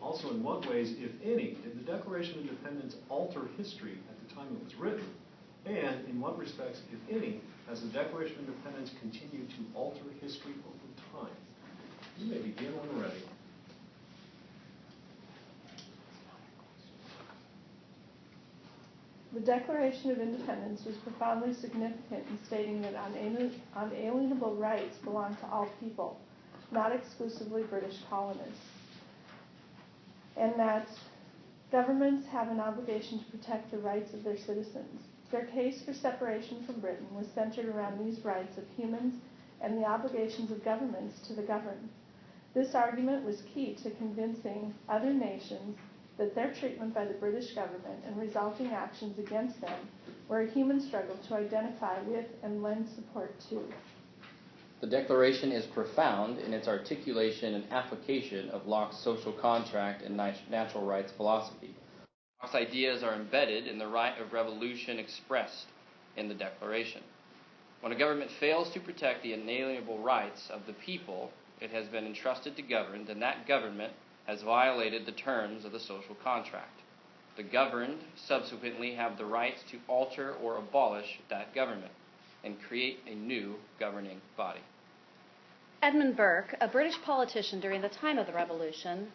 Also, in what ways, if any, did the Declaration of Independence alter history at the time it was written? And in what respects, if any, has the Declaration of Independence continued to alter history over time? You may begin when ready. The Declaration of Independence was profoundly significant in stating that unalienable rights belong to all people, not exclusively British colonists, and that governments have an obligation to protect the rights of their citizens. Their case for separation from Britain was centered around these rights of humans and the obligations of governments to the governed. This argument was key to convincing other nations that their treatment by the British government and resulting actions against them were a human struggle to identify with and lend support to. The Declaration is profound in its articulation and application of Locke's social contract and natural rights philosophy. Locke's ideas are embedded in the right of revolution expressed in the Declaration. When a government fails to protect the inalienable rights of the people it has been entrusted to govern, then that government has violated the terms of the social contract. The governed subsequently have the right to alter or abolish that government and create a new governing body. Edmund Burke, a British politician during the time of the Revolution,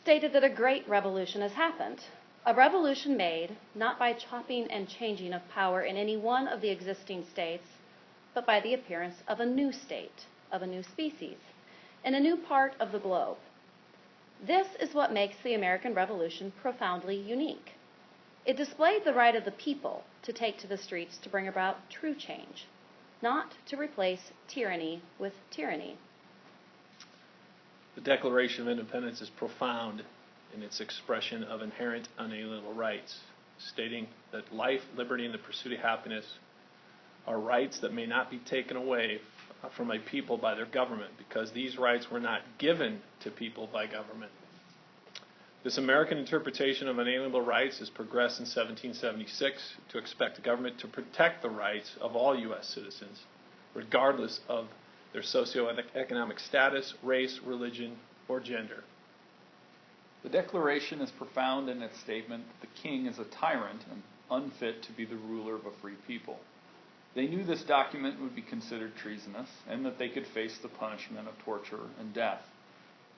stated that a great revolution has happened. A revolution made not by chopping and changing of power in any one of the existing states, but by the appearance of a new state, of a new species, in a new part of the globe. This is what makes the American Revolution profoundly unique. It displayed the right of the people to take to the streets to bring about true change, not to replace tyranny with tyranny. The Declaration of Independence is profound in its expression of inherent unalienable rights, stating that life, liberty, and the pursuit of happiness are rights that may not be taken away from a people by their government, because these rights were not given to people by government. This American interpretation of unalienable rights has progressed in 1776 to expect the government to protect the rights of all U.S. citizens, regardless of their socioeconomic status, race, religion, or gender. The Declaration is profound in its statement that the king is a tyrant and unfit to be the ruler of a free people. They knew this document would be considered treasonous and that they could face the punishment of torture and death.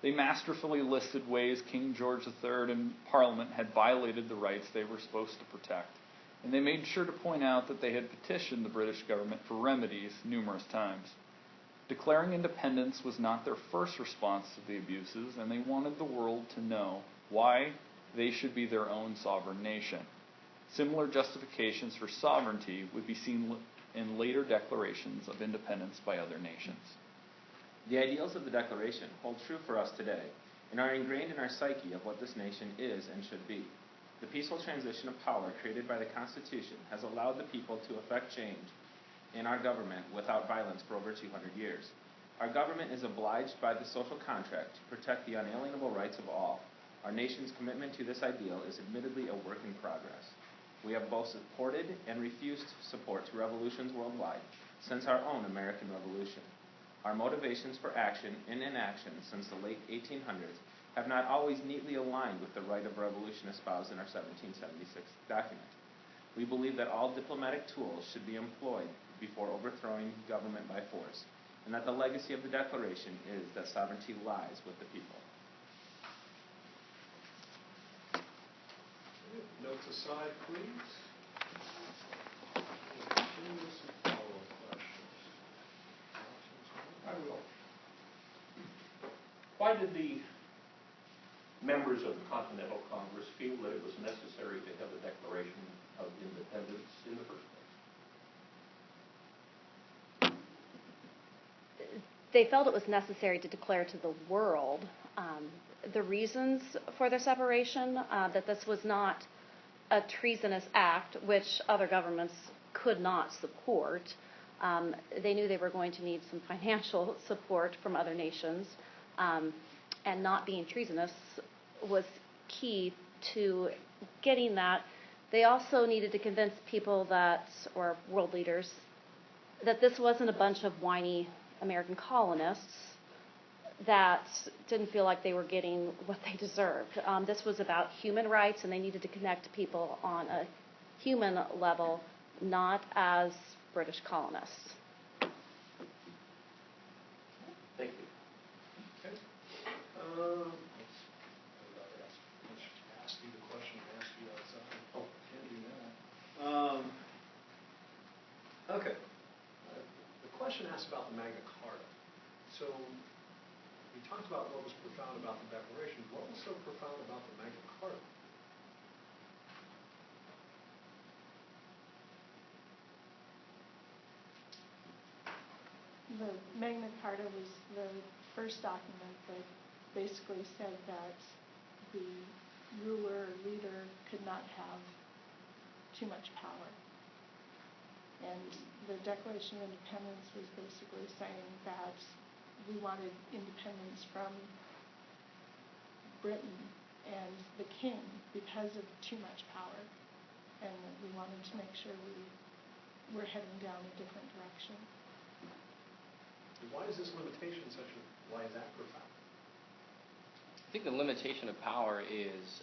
They masterfully listed ways King George III and Parliament had violated the rights they were supposed to protect, and they made sure to point out that they had petitioned the British government for remedies numerous times. Declaring independence was not their first response to the abuses, and they wanted the world to know why they should be their own sovereign nation. Similar justifications for sovereignty would be seen in later declarations of independence by other nations. The ideals of the Declaration hold true for us today and are ingrained in our psyche of what this nation is and should be. The peaceful transition of power created by the Constitution has allowed the people to effect change in our government without violence for over 200 years. Our government is obliged by the social contract to protect the unalienable rights of all. Our nation's commitment to this ideal is admittedly a work in progress. We have both supported and refused support to revolutions worldwide since our own American Revolution. Our motivations for action and inaction since the late 1800s have not always neatly aligned with the right of revolution espoused in our 1776 document. We believe that all diplomatic tools should be employed before overthrowing government by force, and that the legacy of the Declaration is that sovereignty lies with the people. Notes aside, please. Continue with some follow-up questions. I will. Why did the members of the Continental Congress feel that it was necessary to have a Declaration of Independence in the first place? They felt it was necessary to declare to the world the reasons for their separation, that this was not a treasonous act, which other governments could not support. They knew they were going to need some financial support from other nations, and not being treasonous was key to getting that. They also needed to convince people that, or world leaders, that this wasn't a bunch of whiny American colonists that didn't feel like they were getting what they deserved. This was about human rights, and they needed to connect people on a human level, not as British colonists. Thank you. Okay. Ask you the question, ask you outside. Oh, can't do that. Okay. The question asked about the Magna Carta. So we talked about what was profound about the Declaration. What was so profound about the Magna Carta? The Magna Carta was the first document that basically said that the ruler or leader could not have too much power. And the Declaration of Independence was basically saying that we wanted independence from Britain and the king because of too much power, and that we wanted to make sure we were heading down a different direction. Why is this limitation why is that profound? I think the limitation of power is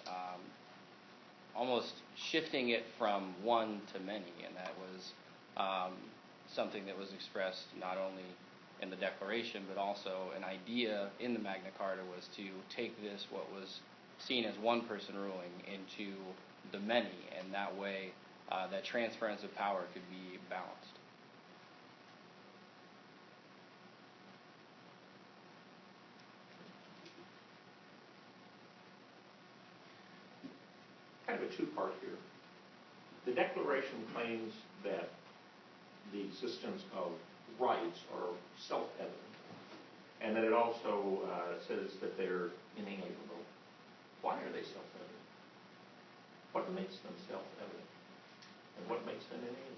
almost shifting it from one to many, and that was something that was expressed not only in the Declaration, but also an idea in the Magna Carta was to take this, what was seen as one person ruling, into the many, and that way that transference of power could be balanced. Kind of a two-part here. The Declaration claims that the existence of rights are self-evident, and that it also says that they're inalienable. Why are they self-evident? What makes them self-evident? And what makes them inalienable?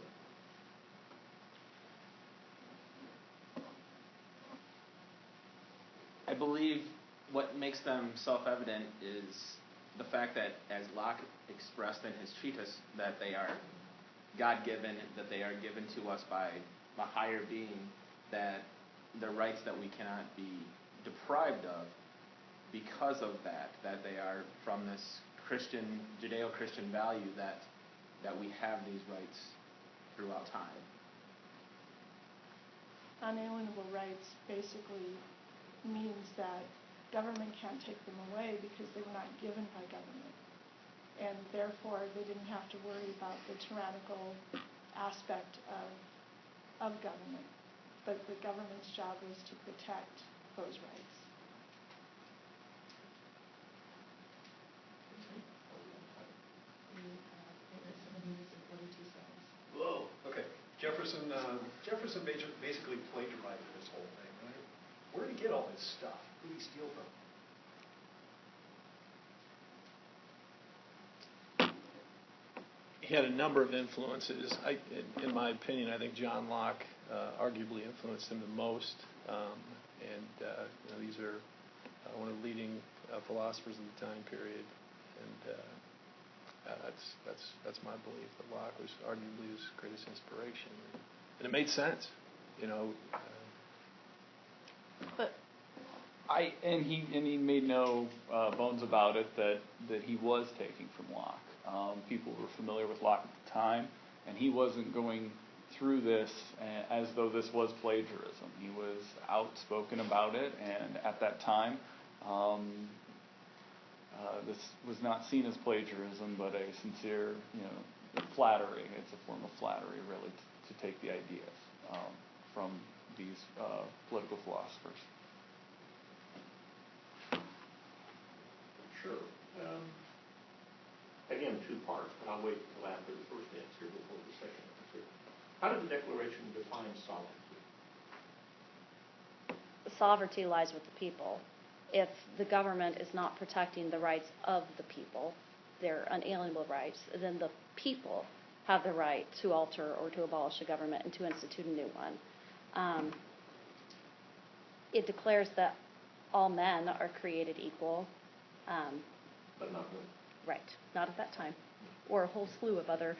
I believe what makes them self-evident is the fact that, as Locke expressed in his treatise, that they are God-given, that they are given to us by a higher being, that the rights that we cannot be deprived of because of that they are from this Christian, Judeo-Christian value that we have these rights throughout time. Unalienable rights basically means that government can't take them away because they were not given by government. And therefore, they didn't have to worry about the tyrannical aspect of government. But the government's job was to protect those rights. Whoa. Okay. Jefferson basically plagiarized this whole thing, right? Where did he get all this stuff? Who did he steal from? He had a number of influences. In my opinion, I think John Locke arguably influenced him the most. These are one of the leading philosophers of the time period, and that's my belief that Locke was arguably his greatest inspiration, and it made sense, But he made no bones about it that he was taking from Locke. People were familiar with Locke at the time, and he wasn't going through this as though this was plagiarism. He was outspoken about it, and at that time, this was not seen as plagiarism, but a sincere, flattery. It's a form of flattery, really, to take the ideas from these political philosophers. Sure. Again, two parts, but I'll wait until after the first answer before the second answer. How did the Declaration define sovereignty? Sovereignty lies with the people. If the government is not protecting the rights of the people, their unalienable rights, then the people have the right to alter or to abolish a government and to institute a new one. It declares that all men are created equal. But not women. Right, not at that time, or a whole slew of other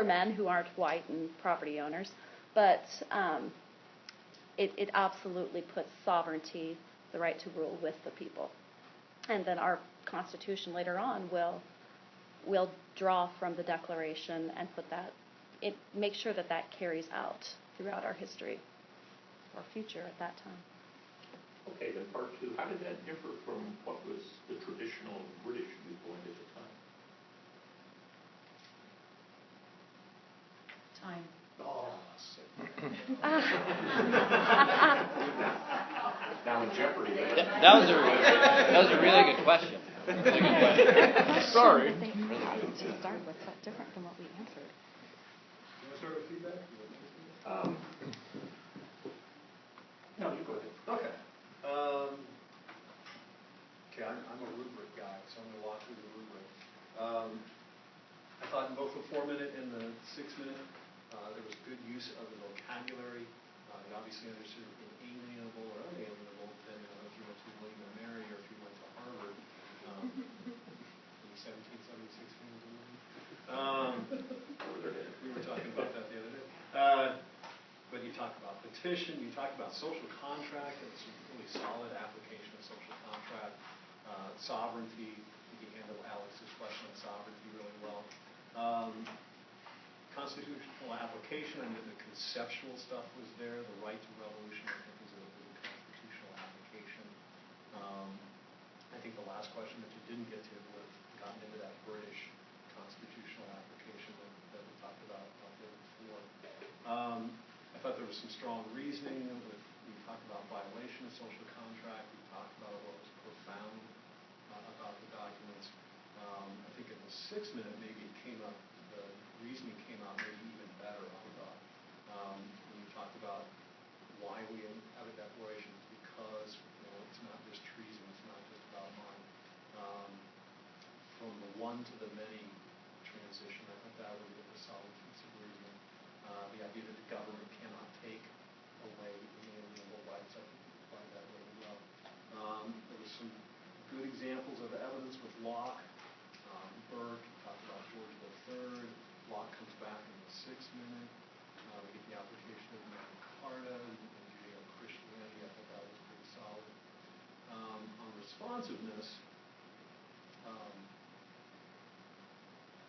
men who aren't white and property owners. But it absolutely puts sovereignty the right to rule with the people. And then our Constitution later on will draw from the Declaration and make sure that that carries out throughout our history or future at that time. Okay, then part two, how did that differ from what was the traditional British viewpoint at the time? Time. Oh, now in jeopardy. That was a really good question. Really good question. Sorry. To start with, but different from what we answered. You want to start with feedback? No, you go ahead. Okay. I'm a rubric guy, so I'm going to walk through the rubric. I thought in both the 4-minute and the 6-minute, there was good use of the vocabulary. It obviously understood inalienable or unalienable, depending on if you went to William and Mary or if you went to Harvard. In 1776, we were talking about that the other day. But you talk about petition, you talk about social contract, and it's a really solid application of social contract. Sovereignty, you can handle Alex's question on sovereignty really well. Constitutional application, I mean, the conceptual stuff was there. The right to revolution, I think, was a constitutional application. I think the last question that you didn't get to would have gotten into that British constitutional application that we talked about there before. I thought there was some strong reasoning. We talked about violation of social contract. We talked about what was profound about the documents. I think in the 6-minute, maybe it came up, the reasoning came out maybe even better, I thought. When we talked about why we have a declaration, because it's not just treason, it's not just about mine. From the one to the many transition, I think that was a solid piece of reasoning. The idea that the government cannot take away inalienable rights, I think we applied that really well. There was some good examples of evidence with Locke, Burke, talked about George III. Locke comes back in the 6-minute. We get the application of Magna Carta and Judeo-Christianity. I thought that was pretty solid. On responsiveness,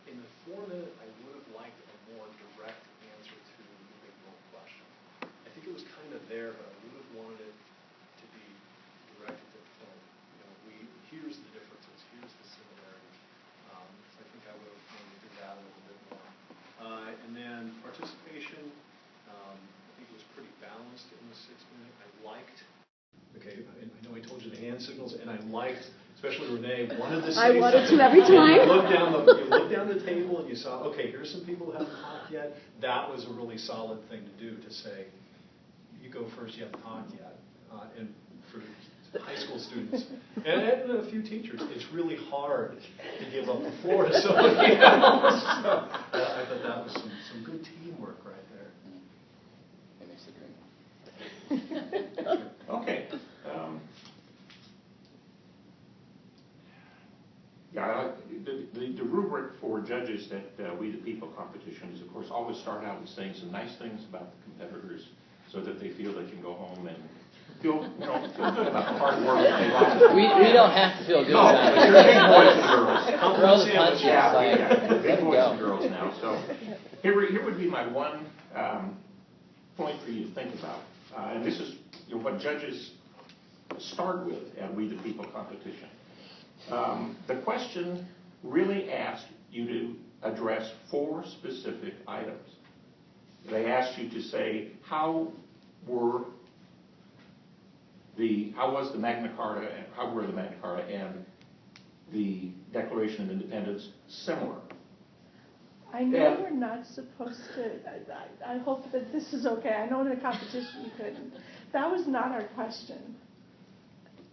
in the 4-minute, I would have liked a more direct answer to the big book question. I think it was kind of there, but I would have wanted it to be directed to the point. Here's the differences, here's the similarities. So I think I would have wanted to do that a little bit more. And then participation, I think it was pretty balanced in the 6-minute. I liked. Okay, I know I told you the hand signals, and I liked, especially Renee, wanted to say I wanted something. to every time. You looked down the table and you saw, okay, here's some people who haven't talked yet. That was a really solid thing to do, to say, you go first, you haven't talked yet. And for high school students and a few teachers, it's really hard to give up the floor to somebody else. So I thought that was some good teamwork right there. It makes a drink. Okay. The rubric for judges at We the People competition is, of course, always start out with saying some nice things about the competitors so that they feel they can go home and feel good about the hard work that they lost. We don't have to feel good No, about but it. you're big boys and girls. Throw the punches. You're big Let 'em boys go. and girls now. So here would be my one point for you to think about. And this is what judges start with at We the People competition. The question really asked you to address 4 specific items. They asked you to say, how were the Magna Carta and the Declaration of Independence similar? I know we're not supposed to, I hope that this is okay. I know in a competition you couldn't. That was not our question.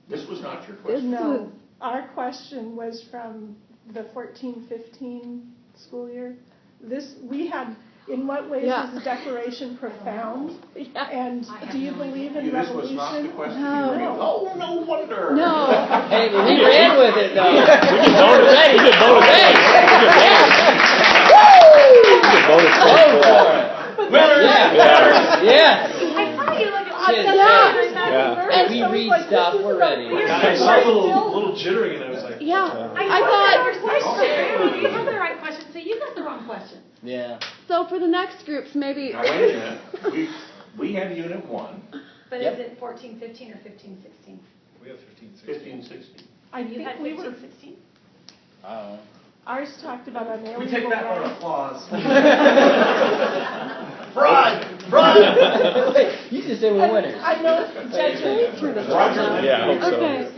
This was not your question? No. Our question was from the 14-15 school year. We had, in what ways is the Declaration profound? And do you believe in This revolution? was not the question you No. were given. Oh, no wonder. No. Hey, but we ran with it, though. We get bonus Winner! Yeah. I saw you look at Kids, Edmund Hey, Burke, we so read like, this stuff, is we're about- ready. I saw a little jittering, and I was like, Yeah, I thought you had the right question, so you got the wrong question. Yeah. so for the next groups, maybe. Now, wait a minute. We have Unit 1, But Yep. is it 14, 15, or 15, 16? we have 15, 16. 15, 16. I You think had we 15, were, 16? I don't know. ours talked about unalienable We take that for rights. applause. Fraud! Fraud! You just said we're winners. I know Judge Reed threw this one Roger. out. Yeah, I hope so. Okay,